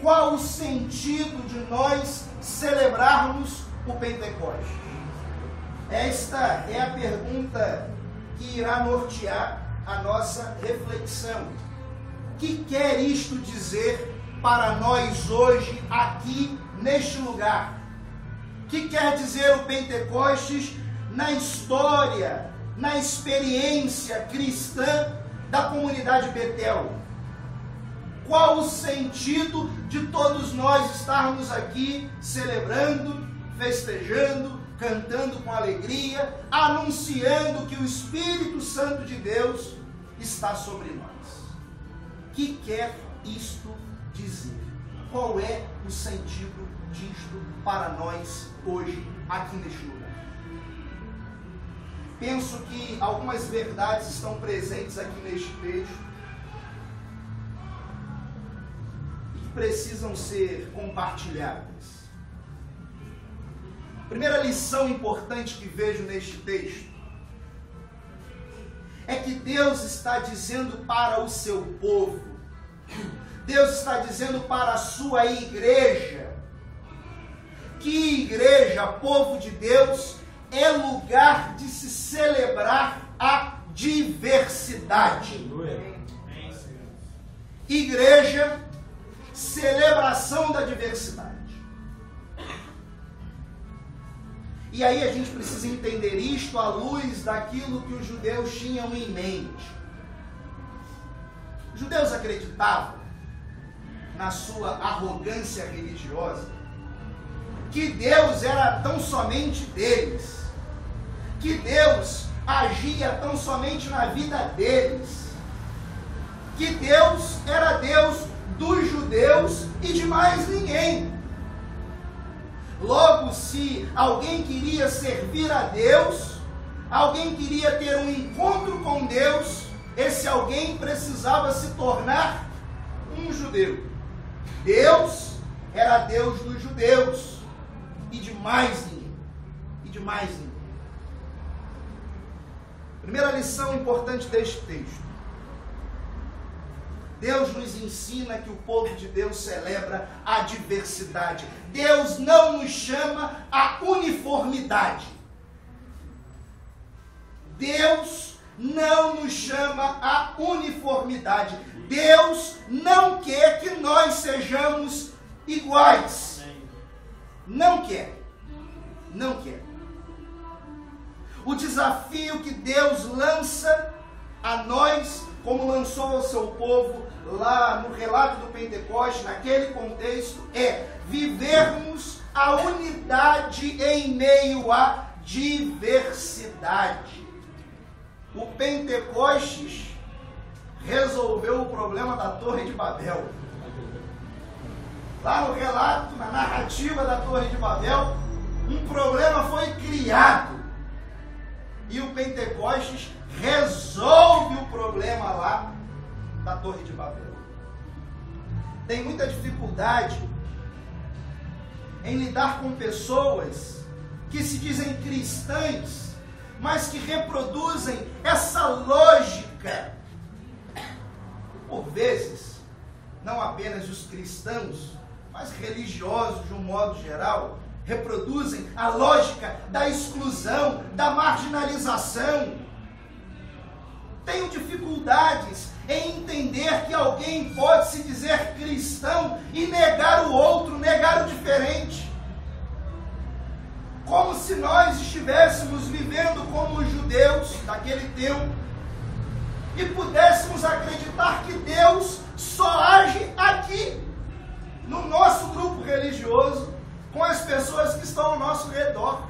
Qual o sentido de nós celebrarmos o Pentecostes? Esta é a pergunta que irá nortear a nossa reflexão. O que quer isto dizer para nós hoje, aqui, neste lugar? O que quer dizer o Pentecostes na história, na experiência cristã da comunidade Betel? Qual o sentido de todos nós estarmos aqui celebrando, festejando, cantando com alegria, anunciando que o Espírito Santo de Deus está sobre nós? O que quer isto dizer? Qual é o sentido disto para nós hoje, aqui neste lugar? Penso que algumas verdades estão presentes aqui neste texto e que precisam ser compartilhadas. Primeira lição importante que vejo neste texto é que Deus está dizendo para o seu povo, Deus está dizendo para a sua igreja, que igreja, povo de Deus, é lugar de se celebrar a diversidade. Igreja, celebração da diversidade. E aí a gente precisa entender isto à luz daquilo que os judeus tinham em mente. Os judeus acreditavam, na sua arrogância religiosa, que Deus era tão somente deles, que Deus agia tão somente na vida deles, que Deus era Deus dos judeus e de mais ninguém. Logo, se alguém queria servir a Deus, alguém queria ter um encontro com Deus, esse alguém precisava se tornar um judeu. Deus era Deus dos judeus e de mais ninguém. E de mais ninguém. Primeira lição importante deste texto. Deus nos ensina que o povo de Deus celebra a diversidade. Deus não nos chama à uniformidade. Deus não nos chama à uniformidade. Deus não quer que nós sejamos iguais. Não quer. Não quer. O desafio que Deus lança a nós, como lançou ao seu povo lá no relato do Pentecoste, naquele contexto, é vivermos a unidade em meio à diversidade. O Pentecostes resolveu o problema da Torre de Babel. Lá no relato, na narrativa da Torre de Babel, um problema foi criado. E o Pentecostes resolve o problema lá da Torre de Babel. Tem muita dificuldade em lidar com pessoas que se dizem cristãs, mas que reproduzem essa lógica. Por vezes, não apenas os cristãos, mas religiosos de um modo geral, reproduzem a lógica da exclusão, da marginalização. Tenho dificuldades em entender que alguém pode se dizer cristão e negar o outro, negar o diferente. Como se nós estivéssemos vivendo como os judeus daquele tempo e pudéssemos acreditar que Deus só age aqui, no nosso grupo religioso, com as pessoas que estão ao nosso redor.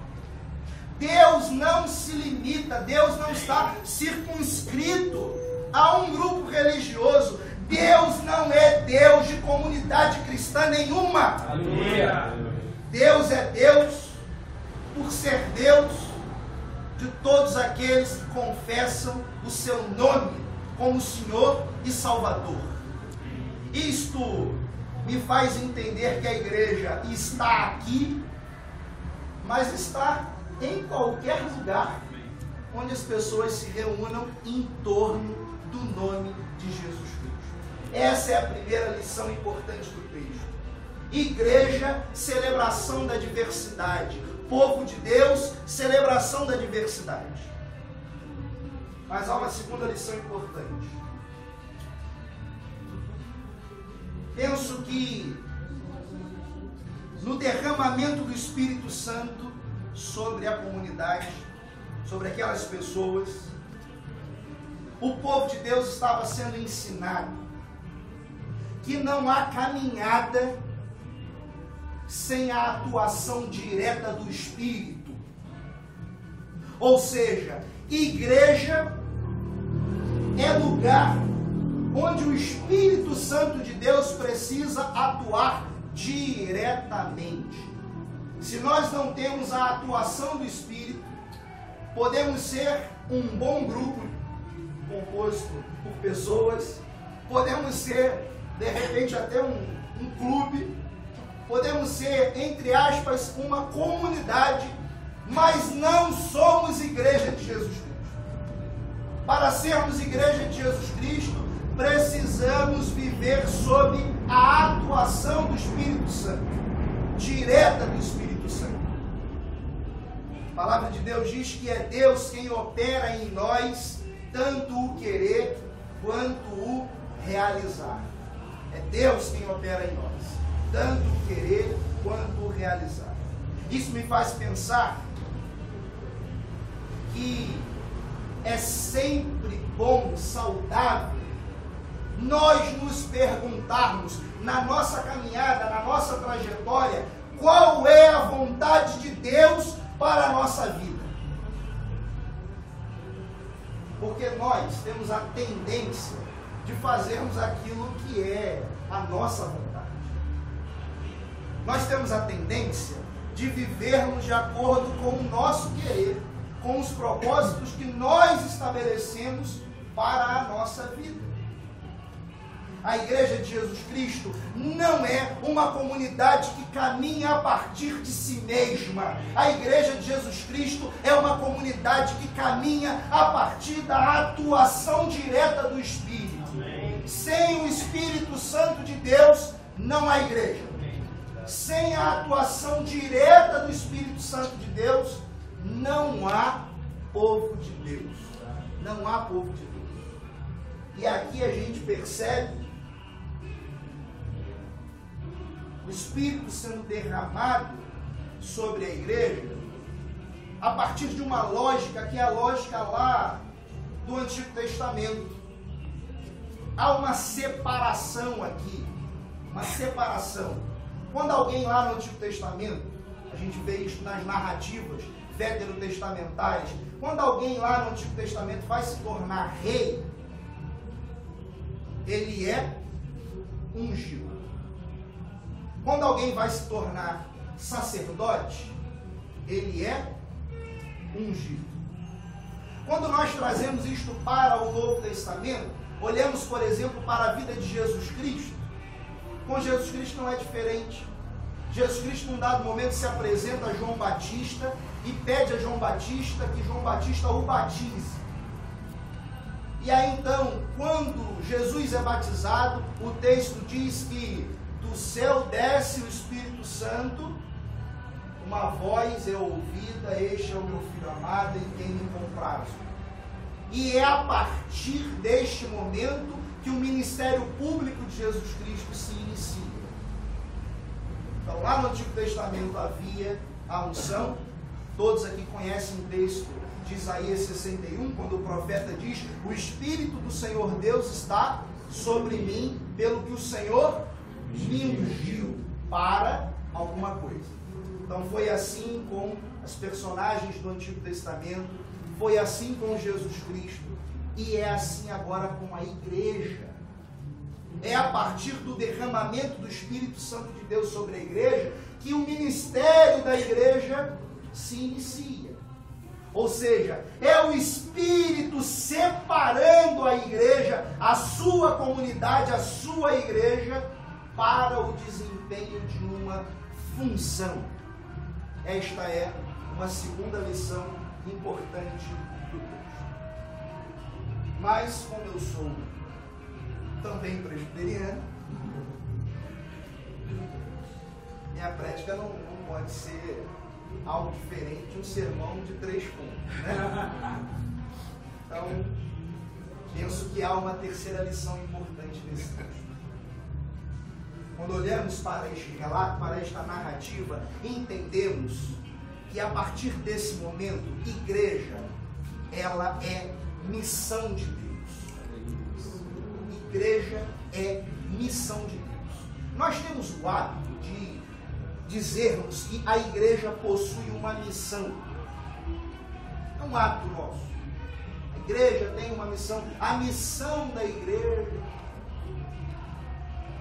Deus não se limita, Deus não está circunscrito a um grupo religioso. Deus não é Deus de comunidade cristã nenhuma. Aleluia. Deus é Deus por ser Deus de todos aqueles que confessam o seu nome como Senhor e Salvador. Isto me faz entender que a igreja está aqui, mas está em qualquer lugar onde as pessoas se reúnam em torno do nome de Jesus Cristo. Essa é a primeira lição importante do texto. Igreja, celebração da diversidade. Povo de Deus, celebração da diversidade. Mas há uma segunda lição importante. Penso que no derramamento do Espírito Santo sobre a comunidade, sobre aquelas pessoas, o povo de Deus estava sendo ensinado que não há caminhada sem a atuação direta do Espírito. Ou seja, igreja é lugar onde o Espírito Santo de Deus precisa atuar diretamente. Se nós não temos a atuação do Espírito, podemos ser um bom grupo composto por pessoas, podemos ser, de repente, até um clube, podemos ser, entre aspas, uma comunidade, mas não somos igreja de Jesus Cristo. Para sermos igreja de Jesus Cristo, precisamos viver sob a atuação do Espírito Santo, direta do Espírito Santo. A palavra de Deus diz que é Deus quem opera em nós, tanto o querer quanto o realizar. É Deus quem opera em nós, tanto o querer quanto o realizar. Isso me faz pensar que é sempre bom, saudável, nós nos perguntarmos na nossa caminhada, na nossa trajetória, qual é a vontade de Deus para a nossa vida. Porque nós temos a tendência de fazermos aquilo que é a nossa vontade. Nós temos a tendência de vivermos de acordo com o nosso querer, com os propósitos que nós estabelecemos para a nossa vida. A Igreja de Jesus Cristo não é uma comunidade que caminha a partir de si mesma. A Igreja de Jesus Cristo é uma comunidade que caminha a partir da atuação direta do Espírito. Sem o Espírito Santo de Deus, não há igreja. Sem a atuação direta do Espírito Santo de Deus, não há povo de Deus. Não há povo de Deus. E aqui a gente percebe o Espírito sendo derramado sobre a igreja a partir de uma lógica que é a lógica lá do Antigo Testamento. Há uma separação aqui, uma separação. Quando alguém lá no Antigo Testamento, a gente vê isso nas narrativas veterotestamentárias, quando alguém lá no Antigo Testamento vai se tornar rei, ele é ungido. Quando alguém vai se tornar sacerdote, ele é ungido. Quando nós trazemos isto para o Novo Testamento, olhamos, por exemplo, para a vida de Jesus Cristo. Com Jesus Cristo não é diferente. Jesus Cristo, num dado momento, se apresenta a João Batista e pede a João Batista que João Batista o batize. E aí então, quando Jesus é batizado, o texto diz que do céu desce o Espírito Santo, uma voz é ouvida, este é o meu filho amado em quem me comprazo. E é a partir deste momento que o ministério público de Jesus Cristo se inicia. Então, lá no Antigo Testamento havia a unção. Todos aqui conhecem o texto de Isaías 61, quando o profeta diz: o Espírito do Senhor Deus está sobre mim, pelo que o Senhor me ungiu para alguma coisa. Então foi assim com as personagens do Antigo Testamento, foi assim com Jesus Cristo, e é assim agora com a igreja. É a partir do derramamento do Espírito Santo de Deus sobre a igreja que o ministério da igreja se inicia. Ou seja, é o Espírito separando a igreja, a sua comunidade, a sua igreja, para o desempenho de uma função. Esta é uma segunda lição importante do texto. Mas, como eu sou também presbiteriano, minha prédica não pode ser algo diferente de um sermão de 3 pontos, né? Então, penso que há uma terceira lição importante nesse texto. Quando olhamos para este relato, para esta narrativa, entendemos que a partir desse momento, igreja, ela é missão de Deus. Igreja é missão de Deus. Nós temos o hábito de dizermos que a igreja possui uma missão. É um hábito nosso. A igreja tem uma missão. A missão da igreja.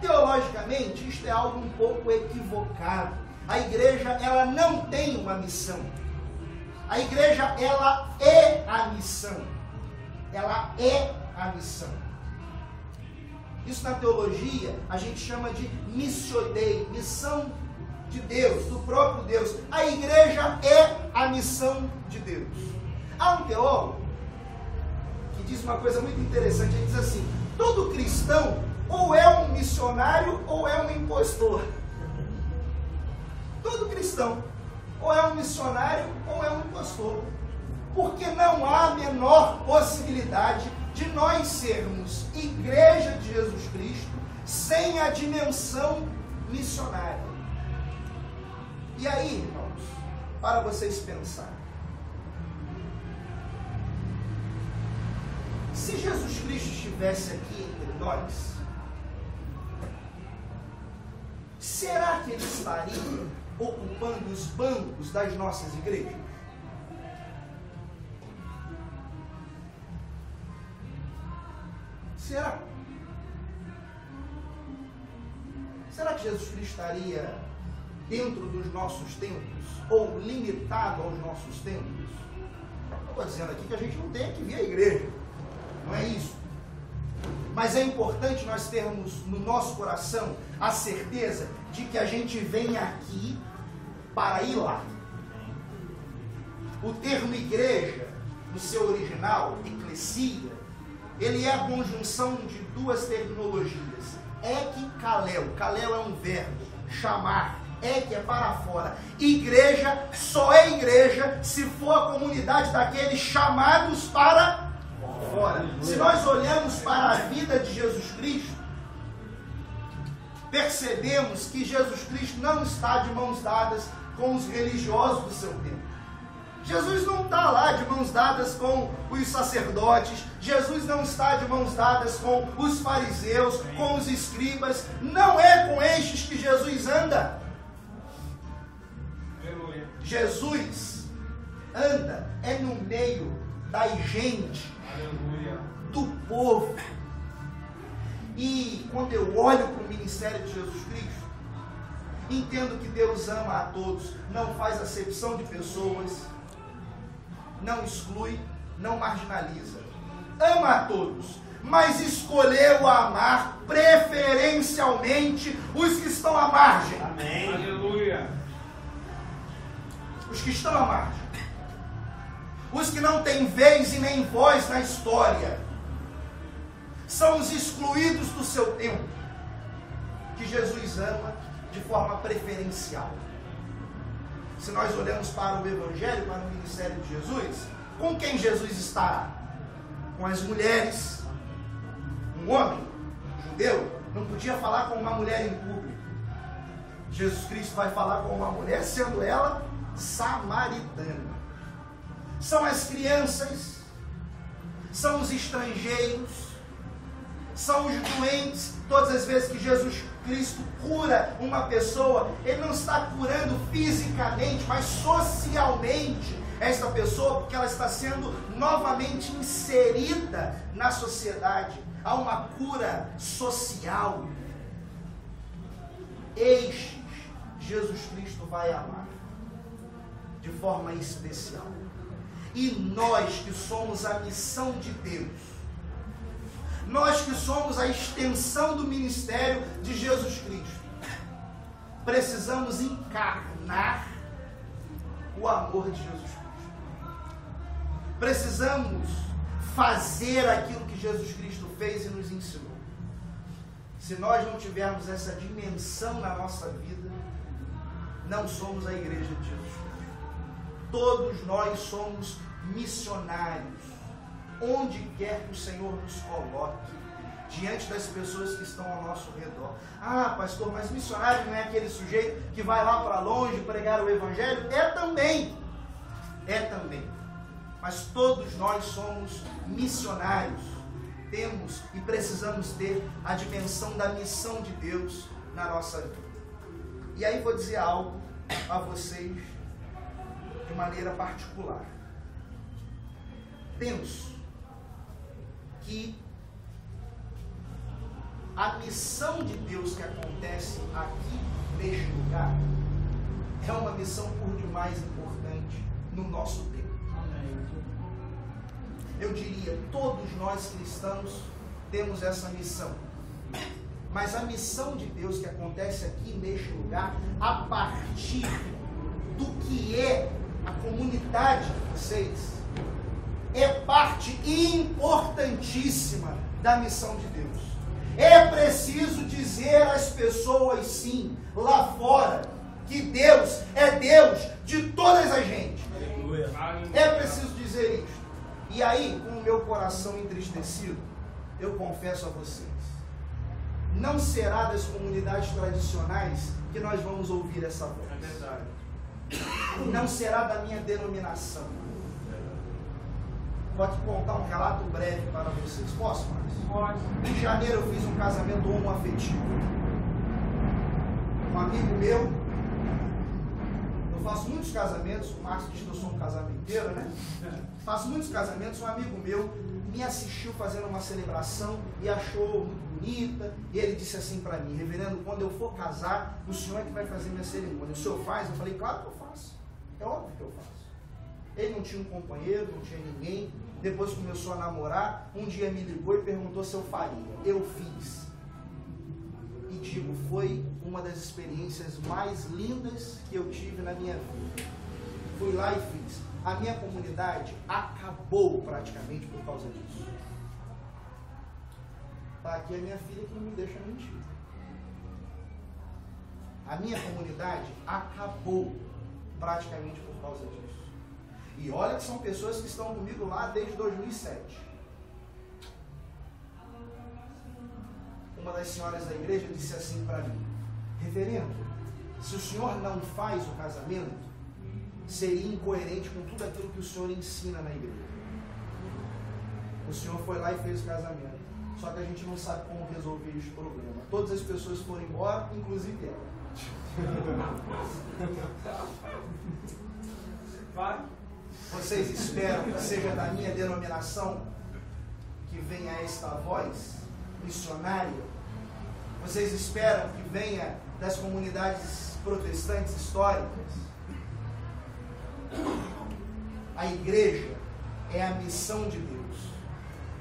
Teologicamente, isto é algo um pouco equivocado. A igreja, ela não tem uma missão. A igreja, ela é a missão. Ela é a missão. Isso na teologia a gente chama de missio Dei, missão de Deus, do próprio Deus. A igreja é a missão de Deus. Há um teólogo que diz uma coisa muito interessante. Ele diz assim: todo cristão ou é um missionário ou é um impostor. Todo cristão ou é um missionário ou é um impostor. Porque não há a menor possibilidade de nós sermos igreja de Jesus Cristo sem a dimensão missionária. E aí, irmãos, para vocês pensarem, se Jesus Cristo estivesse aqui entre nós, será que ele estaria ocupando os bancos das nossas igrejas? Será? Será que Jesus Cristo estaria dentro dos nossos templos ou limitado aos nossos templos? Não estou dizendo aqui que a gente não tenha que vir à igreja, não é isso. Mas é importante nós termos no nosso coração a certeza de que a gente vem aqui para ir lá. O termo igreja, no seu original, eclesia, ele é a conjunção de duas terminologias. Ek e kalel. Kalel é um verbo, chamar. Ek é para fora. Igreja só é igreja se for a comunidade daqueles chamados para fora. Se nós olhamos para a vida de Jesus Cristo, percebemos que Jesus Cristo não está de mãos dadas com os religiosos do seu tempo. Jesus não está lá de mãos dadas com os sacerdotes. Jesus não está de mãos dadas com os fariseus, com os escribas. Não é com estes que Jesus anda. Aleluia. Jesus anda é no meio da gente, aleluia, do povo. E quando eu olho para o ministério de Jesus Cristo, entendo que Deus ama a todos, não faz acepção de pessoas, não exclui, não marginaliza. Ama a todos, mas escolheu amar preferencialmente os que estão à margem. Amém. Aleluia. Os que estão à margem. Os que não têm vez e nem voz na história. São os excluídos do seu tempo, que Jesus ama de forma preferencial. Se nós olhamos para o Evangelho, para o ministério de Jesus, com quem Jesus estará? Com as mulheres. Um homem, um judeu, não podia falar com uma mulher em público. Jesus Cristo vai falar com uma mulher, sendo ela samaritana. São as crianças, são os estrangeiros, são os doentes. Todas as vezes que Jesus Cristo cura uma pessoa, Ele não está curando fisicamente, mas socialmente esta pessoa, porque ela está sendo novamente inserida na sociedade. Há uma cura social. Estes, Jesus Cristo vai amar de forma especial. E nós que somos a missão de Deus, nós que somos a extensão do ministério de Jesus Cristo, precisamos encarnar o amor de Jesus Cristo. Precisamos fazer aquilo que Jesus Cristo fez e nos ensinou. Se nós não tivermos essa dimensão na nossa vida, não somos a igreja de Jesus Cristo. Todos nós somos missionários, onde quer que o Senhor nos coloque, diante das pessoas que estão ao nosso redor. Ah, pastor, mas missionário não é aquele sujeito que vai lá para longe pregar o Evangelho? É também. Mas todos nós somos missionários. Temos e precisamos ter a dimensão da missão de Deus na nossa vida. E aí vou dizer algo a vocês de maneira particular. Penso que a missão de Deus que acontece aqui neste lugar é uma missão por demais importante no nosso tempo. Eu diria, todos nós cristãos temos essa missão. Mas a missão de Deus que acontece aqui neste lugar, a partir do que é a comunidade de vocês, é parte importantíssima da missão de Deus. É preciso dizer às pessoas, sim, lá fora, que Deus é Deus de todas as gente. É preciso dizer isso. E aí, com o meu coração entristecido, eu confesso a vocês, não será das comunidades tradicionais que nós vamos ouvir essa voz. É verdade. Não será da minha denominação. Vou aqui contar um relato breve para vocês. Posso, Márcio? Pode. Em janeiro eu fiz um casamento homoafetivo. Um amigo meu, eu faço muitos casamentos, o Márcio diz que eu sou um casamenteiro, né? Faço muitos casamentos, um amigo meu me assistiu fazendo uma celebração e achou muito bonita, e ele disse assim para mim: reverendo, quando eu for casar, o senhor é que vai fazer minha cerimônia. O senhor faz? Eu falei: claro que eu faço, é óbvio que eu faço. Ele não tinha um companheiro, não tinha ninguém. Depois começou a namorar, um dia me ligou e perguntou se eu faria. Eu fiz. E digo, foi uma das experiências mais lindas que eu tive na minha vida. Fui lá e fiz. A minha comunidade acabou praticamente por causa disso. Tá aqui a minha filha que não me deixa mentir. A minha comunidade acabou praticamente por causa disso. E olha que são pessoas que estão comigo lá desde 2007. Uma das senhoras da igreja disse assim para mim: reverendo, se o senhor não faz o casamento, seria incoerente com tudo aquilo que o senhor ensina na igreja. O senhor foi lá e fez o casamento. Só que a gente não sabe como resolver esse problema. Todas as pessoas foram embora, inclusive ela. Vai. Vocês esperam que seja da minha denominação que venha esta voz missionária? Vocês esperam que venha das comunidades protestantes históricas? A igreja é a missão de Deus.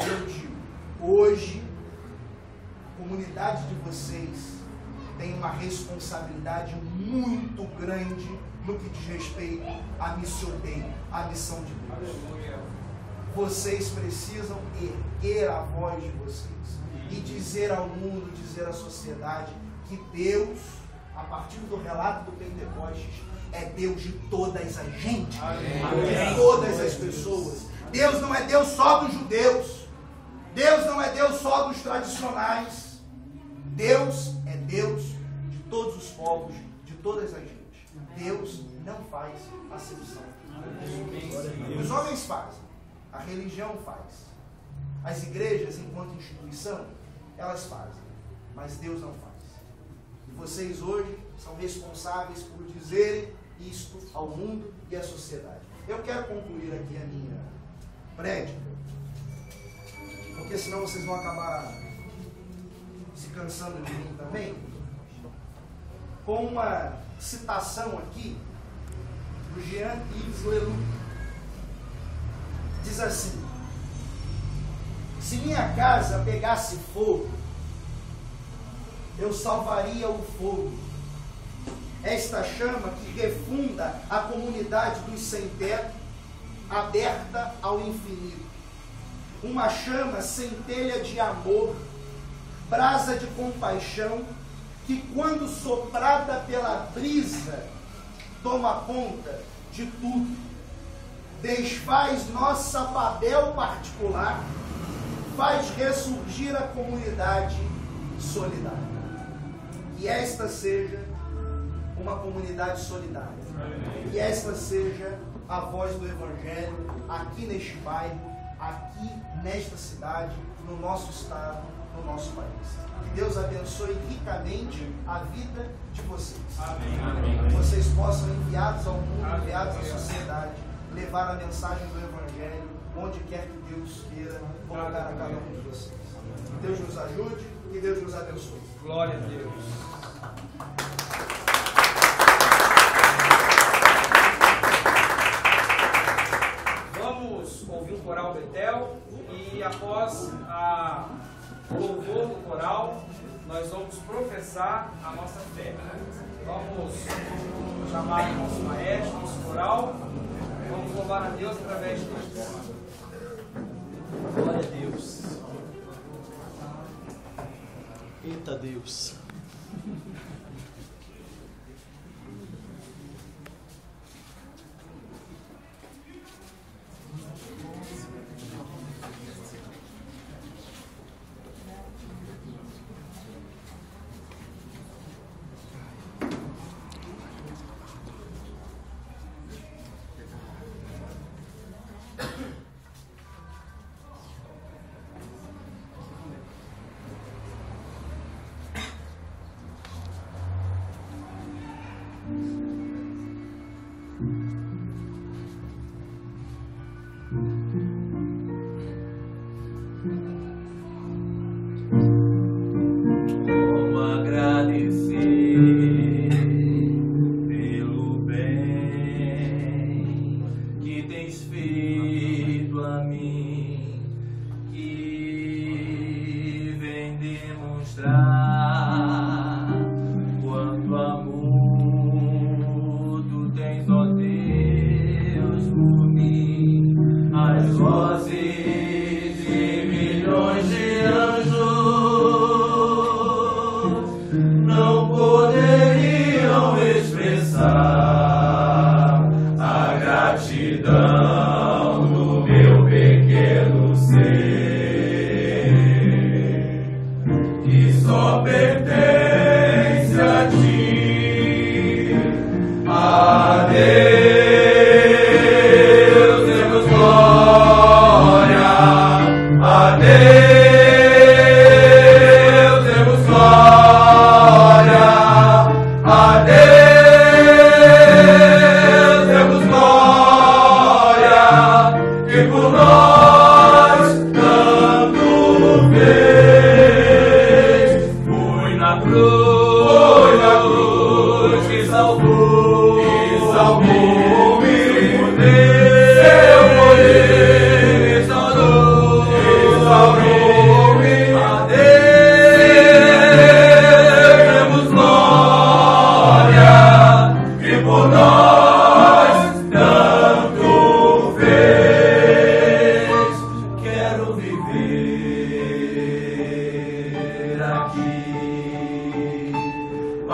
Eu digo, hoje, a comunidade de vocês tem uma responsabilidade muito grande no que diz respeito à missão Dei, à missão de Deus. Vocês precisam erguer a voz de vocês e dizer ao mundo, dizer à sociedade que Deus, a partir do relato do Pentecostes, é Deus de todas as gentes, de todas as pessoas. Deus não é Deus só dos judeus. Deus não é Deus só dos tradicionais. Deus é Deus de todos os povos, de todas as gentes. Deus não faz acepção. Os homens fazem, a religião faz, as igrejas, enquanto instituição, elas fazem, mas Deus não faz. E vocês hoje são responsáveis por dizerem isto ao mundo e à sociedade. Eu quero concluir aqui a minha prédica, porque senão vocês vão acabar se cansando de mim também, com uma citação aqui do Jean-Yves Leloup. Diz assim: se minha casa pegasse fogo, eu salvaria o fogo. Esta chama que refunda a comunidade dos sem-teto, aberta ao infinito. Uma chama centelha de amor, brasa de compaixão, que quando soprada pela brisa, toma conta de tudo. Desfaz nossa Babel particular, faz ressurgir a comunidade solidária. Que esta seja uma comunidade solidária. Que esta seja a voz do Evangelho aqui neste bairro, aqui nesta cidade, no nosso estado, no nosso país. Que Deus abençoe ricamente a vida de vocês. Amém. Que vocês possam, enviados ao mundo, enviados à sociedade, levar a mensagem do Evangelho onde quer que Deus queira colocar a cada um de vocês. Que Deus nos ajude e Deus nos abençoe. Glória a Deus. Vamos ouvir o coral Betel e após o louvor do coral, nós vamos professar a nossa fé. Vamos chamar o nosso maestro, nosso coral. Vamos louvar a Deus através disso. Glória a Deus. Eita Deus. Como agradecer pelo bem que tens feito a mim, que vem demonstrar quanto amor tu tens, ó Deus, por mim. As vozes de milhões de anjos não poderiam expressar a gratidão do meu pequeno ser, que só pertence a ti. A Deus demos glória, a Deus demos glória,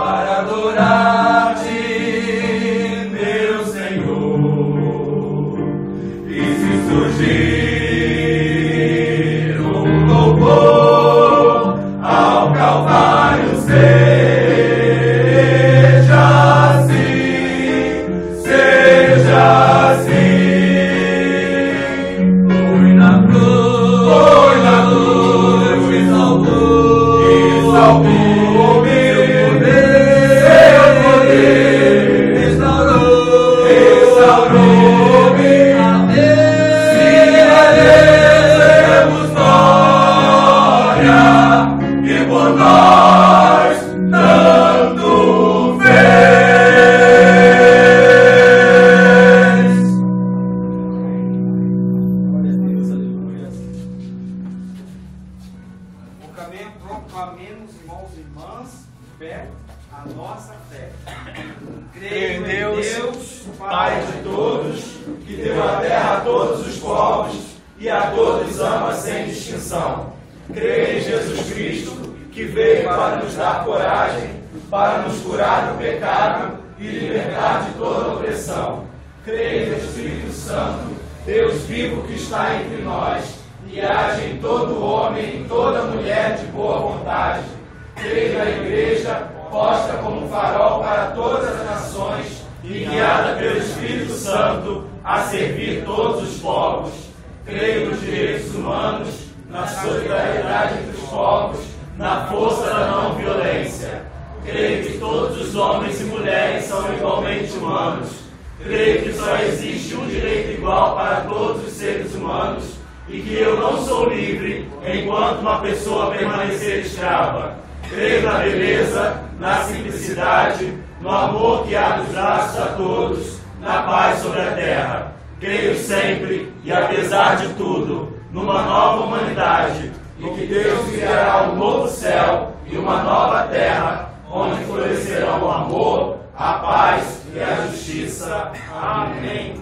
para adorar-te, meu Senhor. E se surgir um louvor ao Calvário, seja assim, seja assim. Foi na cruz, me salvou. Proclamemos, irmãos e irmãs, fé, a nossa fé. Creio em Deus, Pai de todos, que deu a terra a todos os povos e a todos ama sem distinção. Creio em Jesus Cristo, que veio para nos dar coragem, para nos curar do pecado e libertar de toda opressão. Creio no Espírito Santo, Deus vivo que está entre nós, e age em todo homem e toda mulher de boa vontade. Creio na Igreja, posta como um farol para todas as nações e guiada pelo Espírito Santo a servir todos os povos. Creio nos direitos humanos, na solidariedade entre os povos, na força da não violência. Creio que todos os homens e mulheres são igualmente humanos. Creio que só existe um direito igual para todos os seres humanos, e que eu não sou livre enquanto uma pessoa permanecer escrava. Creio na beleza, na simplicidade, no amor que abre os braços a todos, na paz sobre a terra. Creio sempre, e apesar de tudo, numa nova humanidade, e que Deus criará um novo céu e uma nova terra, onde florescerão o amor, a paz e a justiça. Amém.